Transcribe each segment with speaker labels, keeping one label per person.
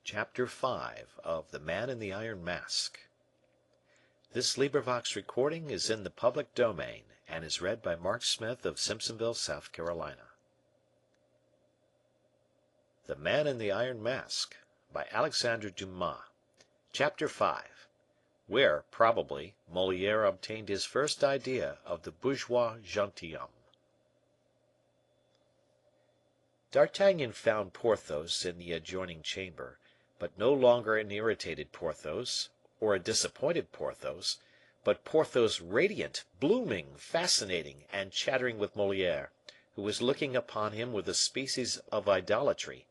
Speaker 1: Chapter 5 of The Man in the Iron Mask. This recording is in the public domain, and is read by Mark Smith of Simpsonville, South Carolina. The Man in the Iron Mask, by Alexandre Dumas. Chapter 5, where, probably, Moliere obtained his first idea of the Bourgeois Gentilhomme. D'Artagnan found Porthos in the adjoining chamber, but no longer an irritated Porthos, or a disappointed Porthos, but Porthos radiant, blooming, fascinating, and chattering with Moliere, who was looking upon him with a species of idolatry,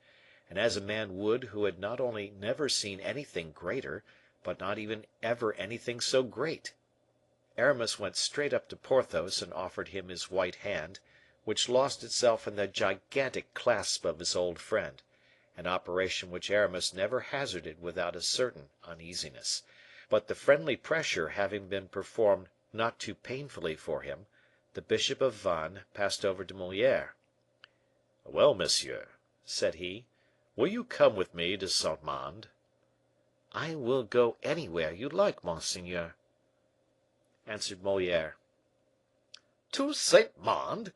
Speaker 1: and as a man would who had not only never seen anything greater, but not even ever anything so great. Aramis went straight up to Porthos and offered him his white hand, which lost itself in the gigantic clasp of his old friend, an operation which Aramis never hazarded without a certain uneasiness; but the friendly pressure having been performed not too painfully for him, the bishop of Vannes passed over to Moliere. "Well, monsieur," said he, "will you come with me to Saint Mande?" "I will go anywhere you like, monseigneur," answered Moliere. "To Saint Mande!"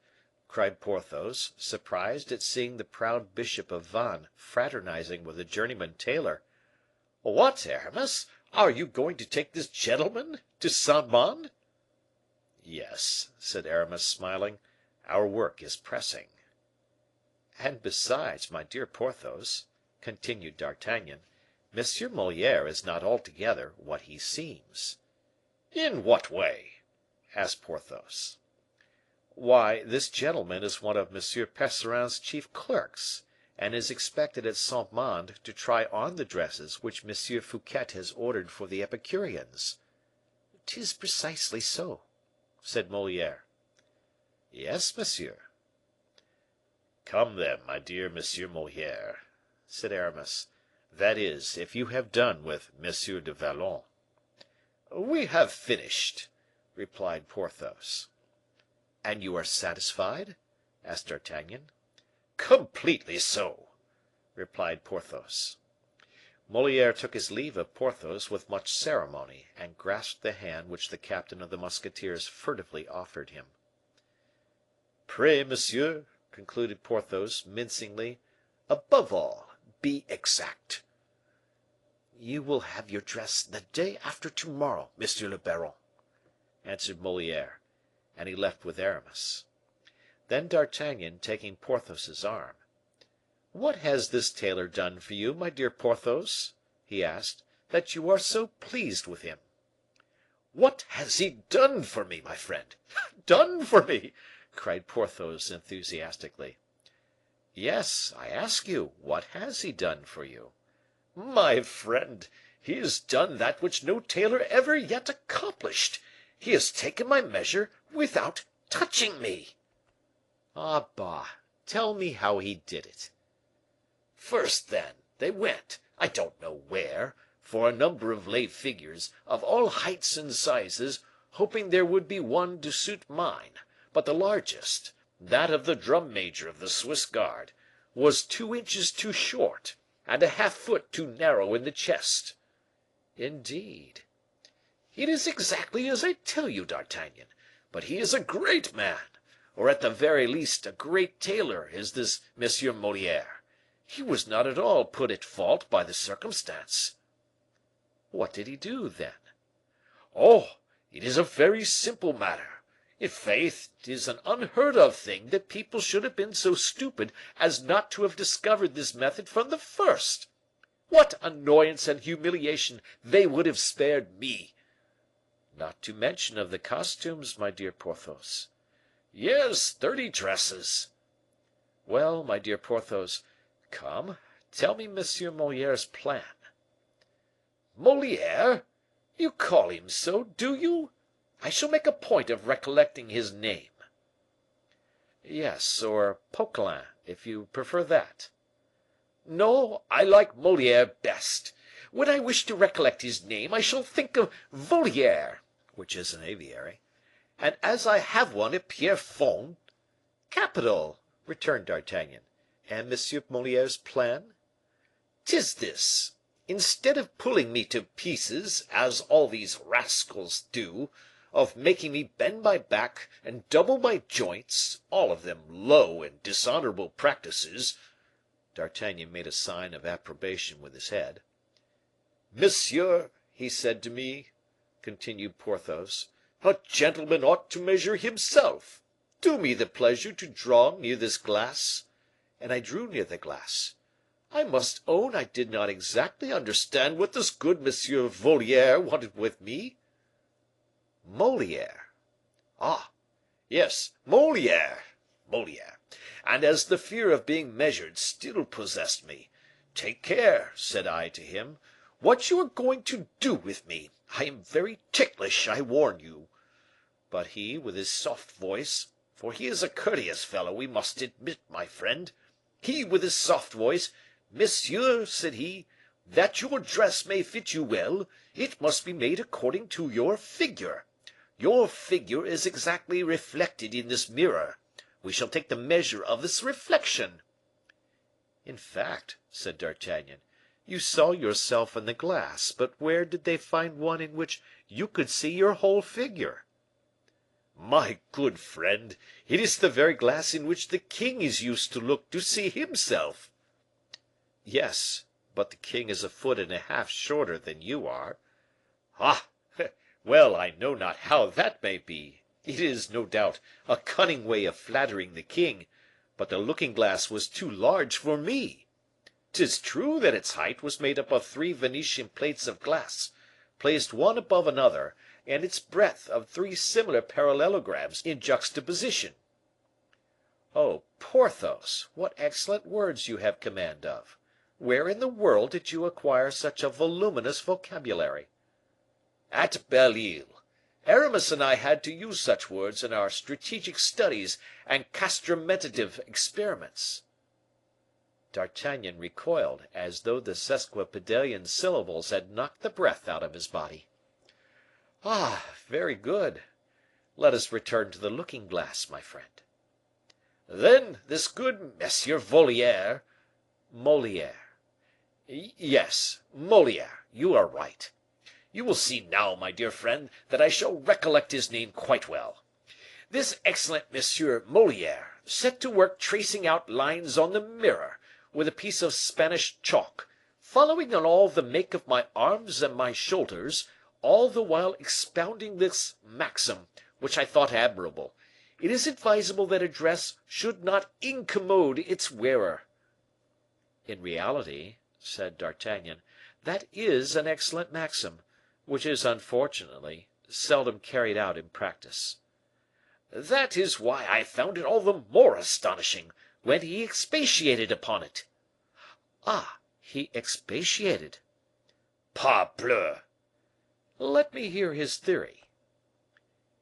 Speaker 1: cried Porthos, surprised at seeing the proud bishop of Vannes fraternizing with a journeyman tailor. "What, Aramis, are you going to take this gentleman to Saint Mande?" "Yes," said Aramis, smiling, "our work is pressing." "And besides, my dear Porthos," continued D'Artagnan, "M. Moliere is not altogether what he seems." "In what way?" asked Porthos. "Why, this gentleman is one of M. Percerin's chief clerks, and is expected at Saint Mande to try on the dresses which M. Fouquet has ordered for the Epicureans." "'Tis precisely so," said Moliere. "Yes, monsieur." "Come, then, my dear M. Moliere," said Aramis; "that is, if you have done with M. de Vallon." "We have finished," replied Porthos. "And you are satisfied?" asked D'Artagnan. "Completely so," replied Porthos. Moliere took his leave of Porthos with much ceremony, and grasped the hand which the captain of the musketeers furtively offered him. "Pray, monsieur," concluded Porthos, mincingly, "above all, be exact." "You will have your dress the day after to morrow, monsieur le baron," answered Moliere, and he left with Aramis. Then D'Artagnan, taking Porthos's arm: "What has this tailor done for you, my dear Porthos," he asked, "that you are so pleased with him?" "What has he done for me, my friend? Done for me!" cried Porthos, enthusiastically. "Yes, I ask you, what has he done for you?" "My friend, he has done that which no tailor ever yet accomplished. He has taken my measure without touching me." "Ah, bah! Tell me how he did it." "First, then, they went, I don't know where, for a number of lay figures, of all heights and sizes, hoping there would be one to suit mine; but the largest, that of the drum major of the Swiss guard, was 2 inches too short, and a half foot too narrow in the chest." "Indeed!" "It is exactly as I tell you, D'Artagnan; but he is a great man, or at the very least a great tailor, is this M. Moliere. He was not at all put at fault by the circumstance." "What did he do, then?" "Oh! it is a very simple matter. I'faith, 'tis an unheard of thing that people should have been so stupid as not to have discovered this method from the first. What annoyance and humiliation they would have spared me!" "Not to mention of the costumes, my dear Porthos." "Yes, 30 dresses." "Well, my dear Porthos, come, tell me M. Moliere's plan." "Moliere! You call him so, do you? I shall make a point of recollecting his name." "Yes, or Poquelin, if you prefer that." "No, I like Moliere best. When I wish to recollect his name, I shall think of Voliere," which is an aviary, "and as I have one at Pierrefonds—" "Capital!" returned D'Artagnan. "And M. Moliere's plan?" 'Tis this. Instead of pulling me to pieces, as all these rascals do, of making me bend my back and double my joints, all of them low and dishonorable practices." D'Artagnan made a sign of approbation with his head. "Monsieur," he said to me, continued Porthos, "a gentleman ought to measure himself. Do me the pleasure to draw near this glass." And I drew near the glass. I must own I did not exactly understand what this good Monsieur Voliere wanted with me. Moliere. Ah, yes, Moliere. Moliere. And as the fear of being measured still possessed me, "Take care," said I to him, "what you are going to do with me. I am very ticklish, I warn you." But he, with his soft voice, for he is a courteous fellow, we must admit, my friend, he, with his soft voice, "Monsieur," said he, "that your dress may fit you well, it must be made according to your figure. Your figure is exactly reflected in this mirror. We shall take the measure of this reflection." "In fact," said D'Artagnan, "you saw yourself in the glass, but where did they find one in which you could see your whole figure?" "My good friend, it is the very glass in which the king is used to look to see himself." "Yes, but the king is a foot and a half shorter than you are." "Ah! Well, I know not how that may be. It is, no doubt, a cunning way of flattering the king, but the looking glass was too large for me. 'Tis true that its height was made up of 3 Venetian plates of glass, placed one above another, and its breadth of 3 similar parallelograms in juxtaposition." "Oh, Porthos, what excellent words you have command of! Where in the world did you acquire such a voluminous vocabulary?" "At Belle Isle. Aramis and I had to use such words in our strategic studies and castrametive experiments." D'Artagnan recoiled, as though the sesquipedalian syllables had knocked the breath out of his body. "Ah, very good. Let us return to the looking glass, my friend." "Then this good Monsieur Voliere—" "Moliere." "Yes, Moliere, you are right. You will see now, my dear friend, that I shall recollect his name quite well. This excellent Monsieur Moliere set to work tracing out lines on the mirror, with a piece of Spanish chalk, following on all the make of my arms and my shoulders, all the while expounding this maxim, which I thought admirable: 'It is advisable that a dress should not incommode its wearer.'" "In reality," said D'Artagnan, "that is an excellent maxim, which is, unfortunately, seldom carried out in practice." "That is why I found it all the more astonishing when he expatiated upon it." "Ah, he expatiated?" "Parbleu!" "Let me hear his theory."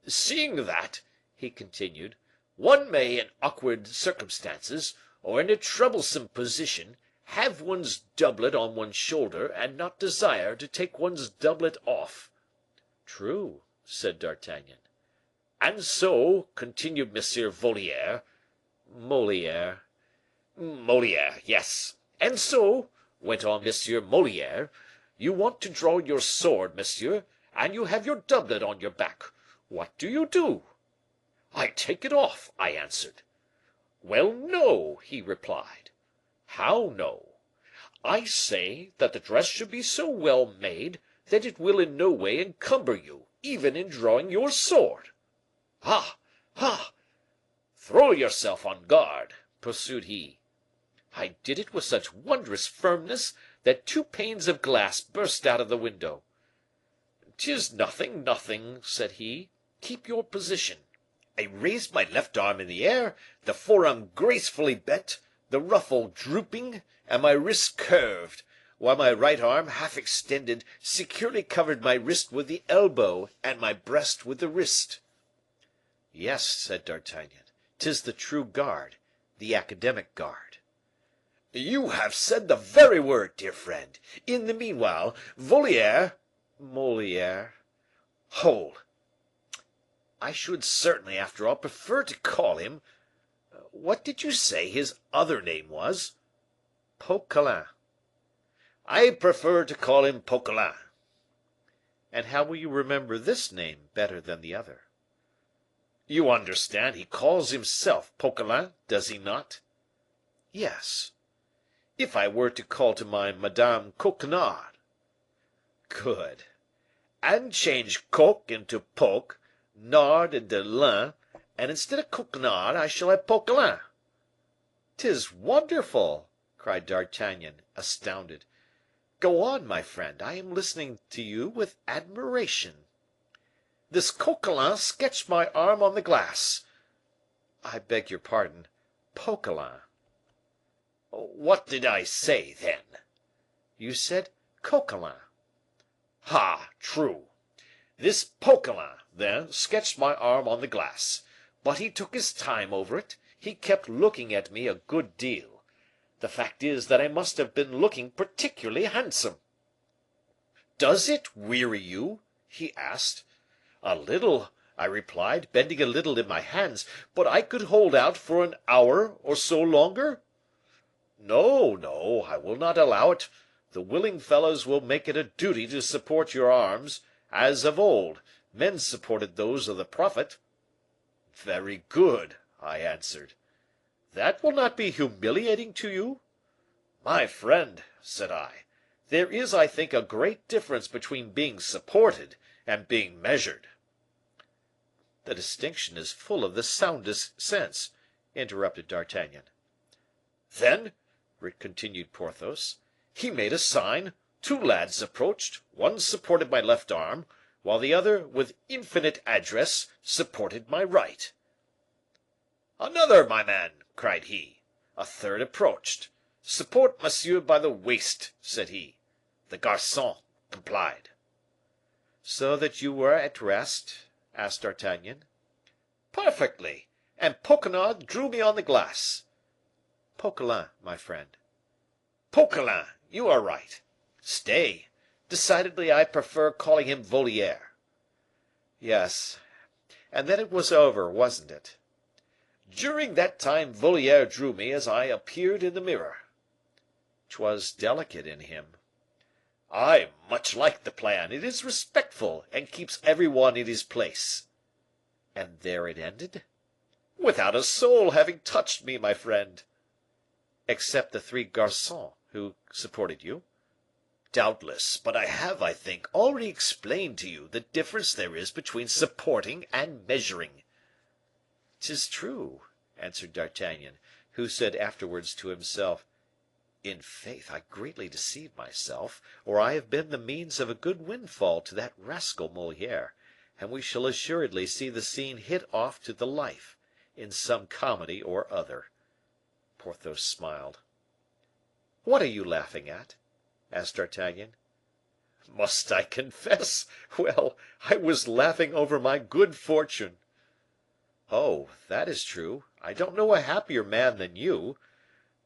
Speaker 1: "Seeing that," he continued, "one may, in awkward circumstances, or in a troublesome position, have one's doublet on one's shoulder, and not desire to take one's doublet off." "True," said D'Artagnan. "And so," continued Monsieur Voliere— "Moliere." "Moliere, yes. And so," went on Monsieur Moliere, "you want to draw your sword, monsieur, and you have your doublet on your back. What do? 'I take it off,' I answered. 'Well, no,' he replied. 'How no?' 'I say that the dress should be so well made that it will in no way encumber you, even in drawing your sword.' 'Ah! ah!' 'Throw yourself on guard,' pursued he. I did it with such wondrous firmness that 2 panes of glass burst out of the window. ''Tis nothing, nothing,' said he. 'Keep your position.' I raised my left arm in the air, the forearm gracefully bent, the ruffle drooping, and my wrist curved, while my right arm, half extended, securely covered my wrist with the elbow, and my breast with the wrist." "Yes," said D'Artagnan, "'tis the true guard, the academic guard." "You have said the very word, dear friend. In the meanwhile, Voliere—" "Moliere." "Hold! I should certainly, after all, prefer to call him— What did you say his other name was?" "Poquelin."
Speaker 2: I prefer to call him Poquelin."
Speaker 1: "And how will you remember this name better than the other?"
Speaker 2: "You understand, he calls himself Poquelin, does he not?"
Speaker 1: "Yes."
Speaker 2: "If I were to call to mind Madame Coquenard?"
Speaker 1: "Good."
Speaker 2: "And change coq into poke, nard into lin, and instead of Coquenard I shall have Poquelin."
Speaker 1: "'Tis wonderful!" cried D'Artagnan, astounded. "Go on, my friend, I am listening to you with admiration."
Speaker 2: "This Coquelin sketched my arm on the glass."
Speaker 1: "I beg your pardon, Poquelin."
Speaker 2: "What did I say, then?"
Speaker 1: "You said Coquelin."
Speaker 2: "Ah, true. This Poquelin, then, sketched my arm on the glass; but he took his time over it, he kept looking at me a good deal. The fact is that I must have been looking particularly handsome. 'Does it weary you?' he asked. 'A little,' I replied, bending a little in my hands, 'but I could hold out for an hour or so longer.' 'No, no, I will not allow it. The willing fellows will make it a duty to support your arms, as of old men supported those of the Prophet.' 'Very good,' I answered. 'That will not be humiliating to you?' 'My friend,' said I, 'there is, I think, a great difference between being supported and being measured.'"
Speaker 1: "The distinction is full of the soundest sense," interrupted D'Artagnan.
Speaker 2: "Then," continued Porthos, "he made a sign, two lads approached, one supported my left arm, while the other, with infinite address, supported my right. 'Another, my man,' cried he. A third approached. 'Support monsieur by the waist,' said he. The garcon complied."
Speaker 1: "So that you were at rest?" asked D'Artagnan.
Speaker 2: "Perfectly; and Poquelin drew me on the glass."
Speaker 1: "Poquelin, my friend."
Speaker 2: "Poquelin, you are right. Stay, decidedly I prefer calling him Voliere."
Speaker 1: "Yes; and then it was over, wasn't it?"
Speaker 2: "During that time Voliere drew me as I appeared in the mirror."
Speaker 1: "'Twas delicate in him."
Speaker 2: "I much like the plan; it is respectful, and keeps every one in his place."
Speaker 1: "And there it ended?"
Speaker 2: "Without a soul having touched me, my friend."
Speaker 1: "Except the three garcons who supported you?"
Speaker 2: "Doubtless; but I have, I think, already explained to you the difference there is between supporting and measuring."
Speaker 1: "'Tis true," answered D'Artagnan, who said afterwards to himself, "In faith, I greatly deceive myself, or I have been the means of a good windfall to that rascal Moliere, and we shall assuredly see the scene hit off to the life, in some comedy or other." Porthos smiled. "What are you laughing at?" asked D'Artagnan.
Speaker 2: "Must I confess? Well, I was laughing over my good fortune."
Speaker 1: "Oh, that is true; I don't know a happier man than you.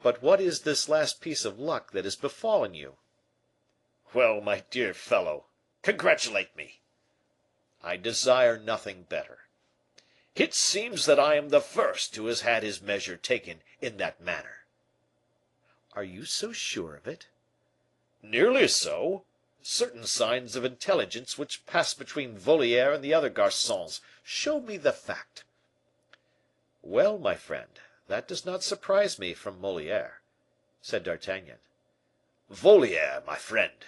Speaker 1: But what is this last piece of luck that has befallen you?"
Speaker 2: "Well, my dear fellow, congratulate me."
Speaker 1: "I desire nothing better."
Speaker 2: "It seems that I am the first who has had his measure taken in that manner."
Speaker 1: "Are you so sure of it?"
Speaker 2: "Nearly so. Certain signs of intelligence which passed between Voliere and the other garcons show me the fact."
Speaker 1: "Well, my friend, that does not surprise me from Moliere," said D'Artagnan.
Speaker 2: "Voliere, my friend."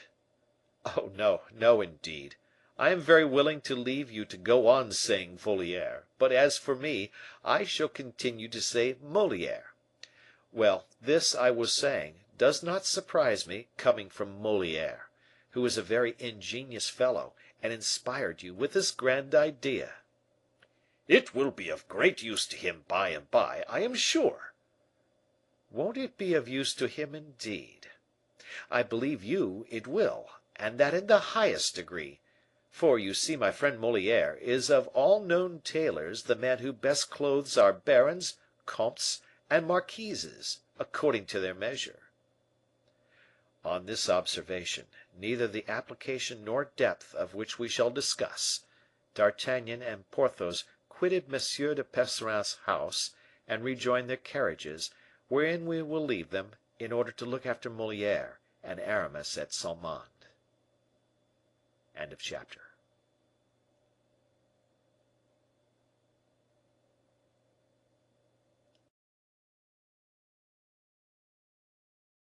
Speaker 1: "Oh, no, no, indeed. I am very willing to leave you to go on saying Voliere; but as for me, I shall continue to say Moliere. Well, this I was saying, does not surprise me, coming from Moliere, who is a very ingenious fellow, and inspired you with this grand idea."
Speaker 2: "It will be of great use to him by and by, I am sure."
Speaker 1: "Won't it be of use to him, indeed? I believe you it will, and that in the highest degree; for, you see, my friend Moliere is of all known tailors the man who best clothes our barons, comtes, and marquises, according to their measure." On this observation, neither the application nor depth of which we shall discuss, D'Artagnan and Porthos quitted M. de Percerin's house, and rejoined their carriages, wherein we will leave them, in order to look after Moliere, and Aramis at Saint Mande. Chapter